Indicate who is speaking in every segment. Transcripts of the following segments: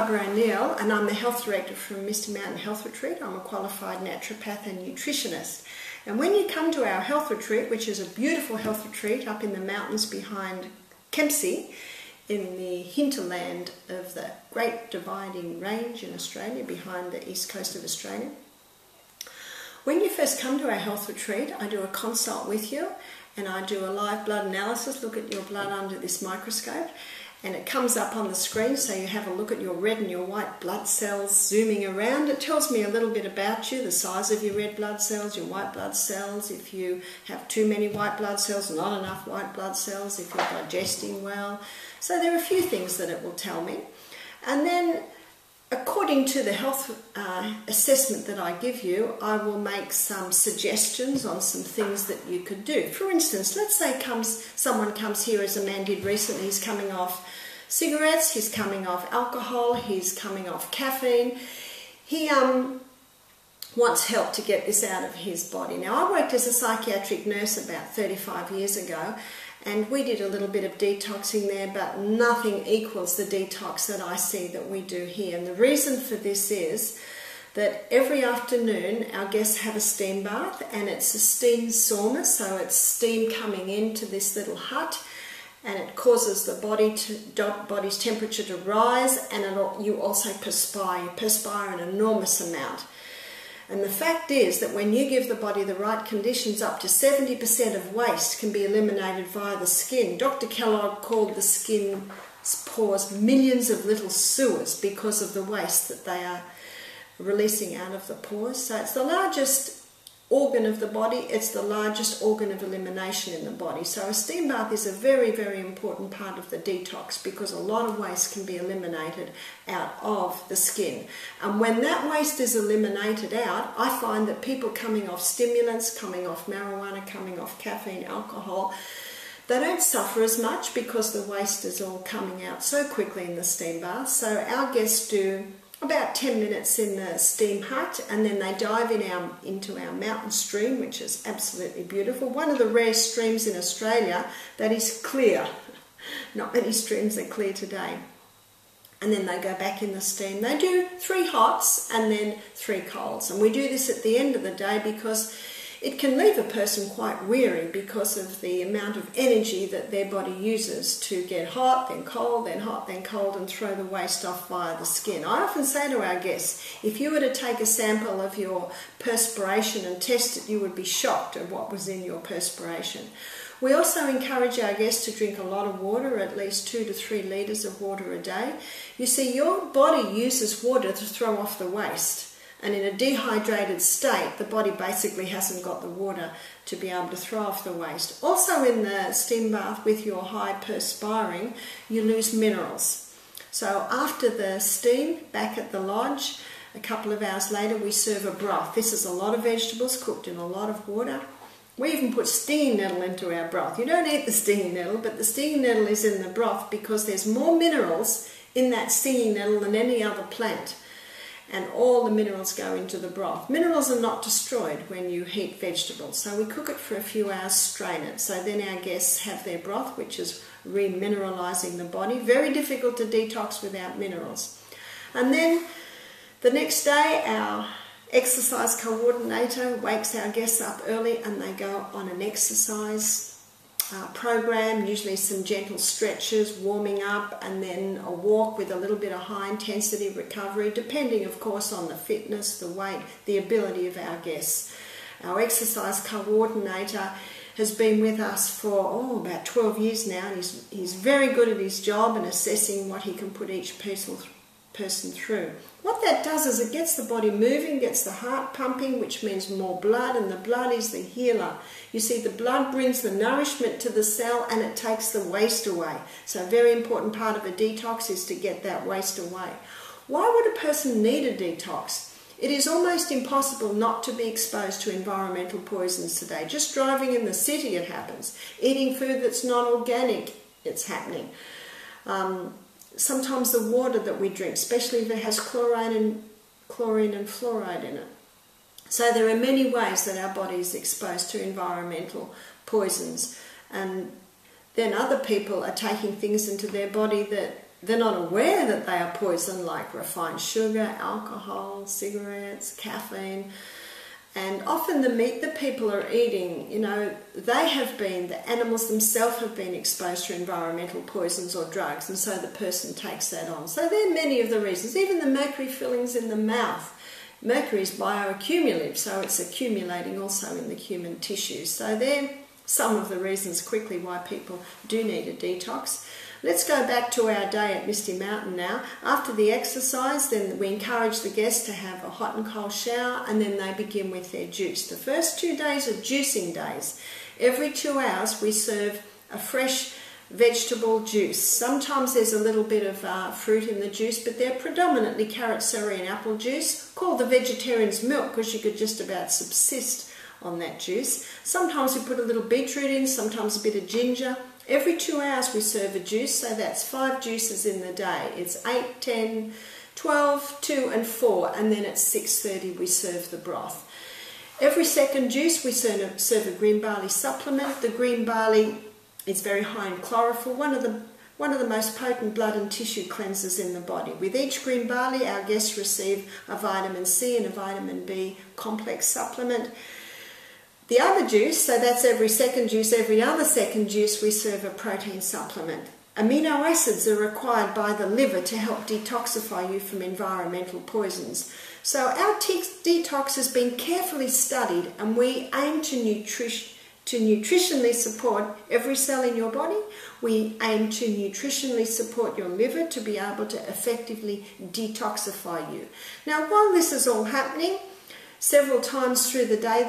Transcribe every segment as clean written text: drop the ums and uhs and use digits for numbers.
Speaker 1: Barbara O'Neill, and I'm the health director from Misty Mountain Health Retreat. I'm a qualified naturopath and nutritionist. And when you come to our health retreat, which is a beautiful health retreat up in the mountains behind Kempsey, in the hinterland of the Great Dividing Range in Australia, behind the east coast of Australia. When you first come to our health retreat, I do a consult with you, and I do a live blood analysis, look at your blood under this microscope, and it comes up on the screen, so you have a look at your red and your white blood cells zooming around. It tells me a little bit about you, the size of your red blood cells, your white blood cells, if you have too many white blood cells, not enough white blood cells, if you're digesting well. So there are a few things that it will tell me. And then, according to the health assessment that I give you, I will make some suggestions on some things that you could do. For instance, let's say someone comes here, as a man did recently, he's coming off cigarettes, he's coming off alcohol, he's coming off caffeine. He wants help to get this out of his body. Now, I worked as a psychiatric nurse about 35 years ago, and we did a little bit of detoxing there, but nothing equals the detox that I see that we do here. And the reason for this is that every afternoon our guests have a steam bath, and it's a steam sauna, so it's steam coming into this little hut, and it causes the body's temperature to rise, and you also perspire. You perspire an enormous amount. And the fact is that when you give the body the right conditions, up to 70% of waste can be eliminated via the skin. Dr. Kellogg called the skin's pores millions of little sewers because of the waste that they are releasing out of the pores. So it's the largest organ of the body, it's the largest organ of elimination in the body. So a steam bath is a very, very important part of the detox, because a lot of waste can be eliminated out of the skin. And when that waste is eliminated out, I find that people coming off stimulants, coming off marijuana, coming off caffeine, alcohol, they don't suffer as much because the waste is all coming out so quickly in the steam bath. So our guests do about 10 minutes in the steam hut, and then they dive into our mountain stream, which is absolutely beautiful. One of the rare streams in Australia that is clear. Not many streams are clear today. And then they go back in the steam. They do 3 hots and then 3 colds. And we do this at the end of the day because it can leave a person quite weary because of the amount of energy that their body uses to get hot, then cold, then hot, then cold, and throw the waste off via the skin. I often say to our guests, if you were to take a sample of your perspiration and test it, you would be shocked at what was in your perspiration. We also encourage our guests to drink a lot of water, at least 2 to 3 litres of water a day. You see, your body uses water to throw off the waste. And in a dehydrated state, the body basically hasn't got the water to be able to throw off the waste. Also in the steam bath, with your high perspiring, you lose minerals. So after the steam, back at the lodge, a couple of hours later, we serve a broth. This is a lot of vegetables cooked in a lot of water. We even put stinging nettle into our broth. You don't eat the stinging nettle, but the stinging nettle is in the broth because there's more minerals in that stinging nettle than any other plant. And all the minerals go into the broth. Minerals are not destroyed when you heat vegetables, so we cook it for a few hours, strain it. So then our guests have their broth, which is remineralizing the body. Very difficult to detox without minerals. And then the next day, our exercise coordinator wakes our guests up early, and they go on an exercise program, usually some gentle stretches, warming up, and then a walk with a little bit of high intensity recovery, depending of course on the fitness, the weight, the ability of our guests. Our exercise coordinator has been with us for about 12 years now, and he's very good at his job and assessing what he can put each person through. What that does is it gets the body moving, gets the heart pumping, which means more blood, and the blood is the healer. You see, the blood brings the nourishment to the cell, and it takes the waste away. So a very important part of a detox is to get that waste away. Why would a person need a detox? It is almost impossible not to be exposed to environmental poisons today. Just driving in the city, it happens. Eating food that's not organic, it's happening. Sometimes the water that we drink, especially if it has chlorine and fluoride in it. So there are many ways that our body is exposed to environmental poisons. And then other people are taking things into their body that they're not aware that they are poison, like refined sugar, alcohol, cigarettes, caffeine. And often the meat that people are eating, you know, the animals themselves have been exposed to environmental poisons or drugs, and so the person takes that on. So there are many of the reasons. Even the mercury fillings in the mouth. Mercury is bioaccumulative, so it's accumulating also in the human tissues. So they're some of the reasons quickly why people do need a detox. Let's go back to our day at Misty Mountain now. After the exercise, then we encourage the guests to have a hot and cold shower, and then they begin with their juice. The first 2 days are juicing days. Every 2 hours we serve a fresh vegetable juice. Sometimes there's a little bit of fruit in the juice, but they're predominantly carrot, celery and apple juice, called the vegetarian's milk because you could just about subsist on that juice. Sometimes we put a little beetroot in, sometimes a bit of ginger. Every 2 hours we serve a juice, so that's 5 juices in the day. It's 8, 10, 12, 2 and 4, and then at 6:30 we serve the broth. Every second juice we serve a green barley supplement. The green barley is very high in chlorophyll, one of the most potent blood and tissue cleansers in the body. With each green barley, our guests receive a vitamin C and a vitamin B complex supplement. The other juice, so that's every second juice, every other second juice, we serve a protein supplement. Amino acids are required by the liver to help detoxify you from environmental poisons. So our detox has been carefully studied, and we aim to nutritionally support every cell in your body. We aim to nutritionally support your liver to be able to effectively detoxify you. Now, while this is all happening, several times through the day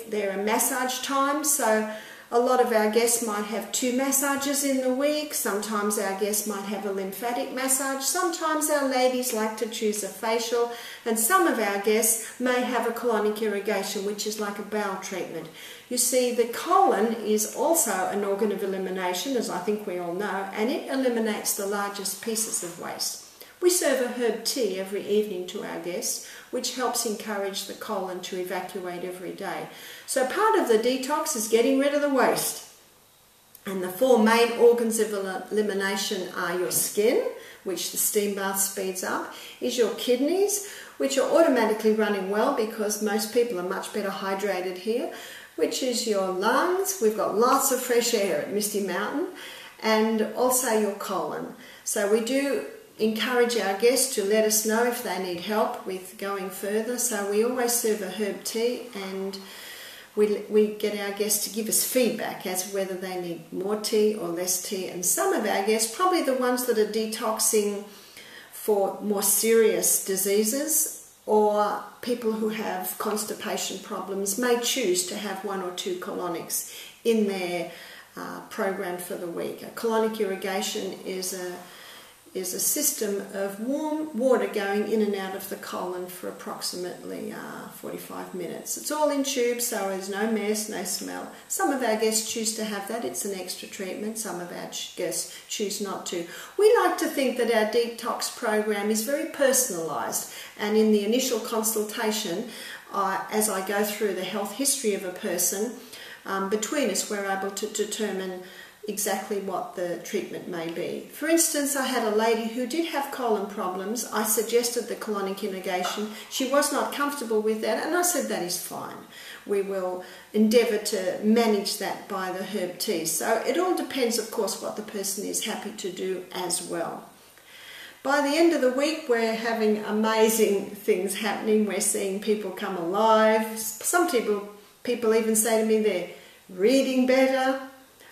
Speaker 1: there are massage times, so a lot of our guests might have 2 massages in the week. Sometimes our guests might have a lymphatic massage. Sometimes our ladies like to choose a facial, and some of our guests may have a colonic irrigation, which is like a bowel treatment. You see, the colon is also an organ of elimination, as I think we all know, and it eliminates the largest pieces of waste. We serve a herb tea every evening to our guests, which helps encourage the colon to evacuate every day. So part of the detox is getting rid of the waste. And the 4 main organs of elimination are your skin, which the steam bath speeds up, is your kidneys, which are automatically running well because most people are much better hydrated here, which is your lungs. We've got lots of fresh air at Misty Mountain, and also your colon. So we do encourage our guests to let us know if they need help with going further. So we always serve a herb tea, and we get our guests to give us feedback as to whether they need more tea or less tea. And some of our guests, probably the ones that are detoxing for more serious diseases or people who have constipation problems, may choose to have 1 or 2 colonics in their program for the week. A colonic irrigation is a system of warm water going in and out of the colon for approximately 45 minutes. It's all in tubes, so there's no mess, no smell. Some of our guests choose to have that. It's an extra treatment. Some of our guests choose not to. We like to think that our detox program is very personalised, and in the initial consultation, as I go through the health history of a person, between us we're able to determine exactly what the treatment may be. For instance, I had a lady who did have colon problems. I suggested the colonic irrigation. She was not comfortable with that, and I said that is fine. We will endeavour to manage that by the herb tea. So it all depends, of course, what the person is happy to do as well. By the end of the week, we're having amazing things happening. We're seeing people come alive. Some people even say to me they're reading better.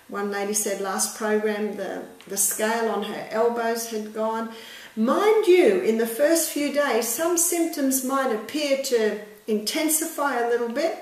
Speaker 1: One lady said last program the scale on her elbows had gone. Mind you, in the first few days, some symptoms might appear to intensify a little bit.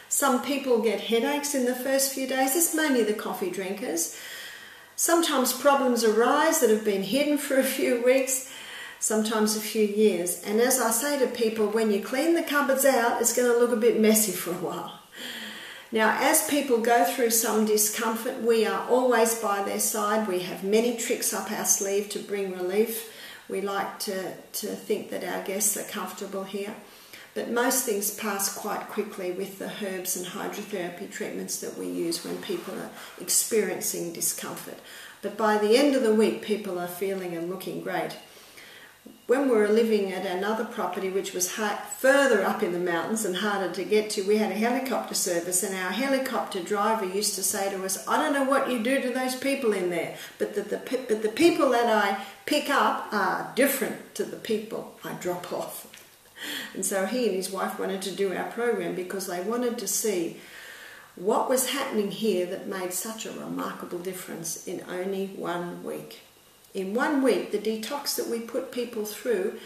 Speaker 1: Some people get headaches in the first few days. It's mainly the coffee drinkers. Sometimes problems arise that have been hidden for a few weeks, sometimes a few years. And as I say to people, when you clean the cupboards out, it's going to look a bit messy for a while. Now, as people go through some discomfort, we are always by their side. We have many tricks up our sleeve to bring relief. We like to think that our guests are comfortable here. but most things pass quite quickly with the herbs and hydrotherapy treatments that we use when people are experiencing discomfort. But by the end of the week, people are feeling and looking great. When we were living at another property which was further up in the mountains and harder to get to, we had a helicopter service, and our helicopter driver used to say to us, "I don't know what you do to those people in there, but the people that I pick up are different to the people I drop off." And so he and his wife wanted to do our program because they wanted to see what was happening here that made such a remarkable difference in only 1 week. In 1 week, the detox that we put people through,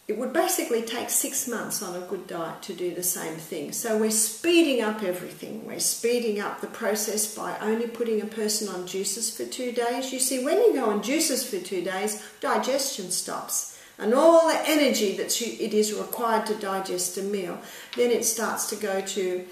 Speaker 1: it would basically take 6 months on a good diet to do the same thing. So we're speeding up everything. We're speeding up the process by only putting a person on juices for 2 days. You see, when you go on juices for 2 days, digestion stops. And all the energy that it is required to digest a meal, then it starts to go to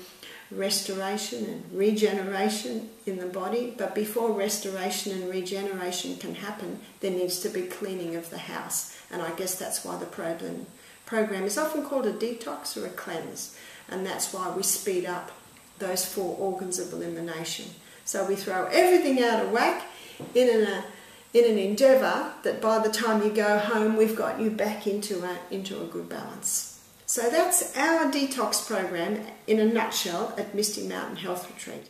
Speaker 1: restoration and regeneration in the body. But before restoration and regeneration can happen, there needs to be cleaning of the house. And I guess that's why the program is often called a detox or a cleanse. And that's why we speed up those 4 organs of elimination. So we throw everything out of whack in an endeavour that by the time you go home, we've got you back into a good balance. So that's our detox program in a nutshell at Misty Mountain Health Retreat.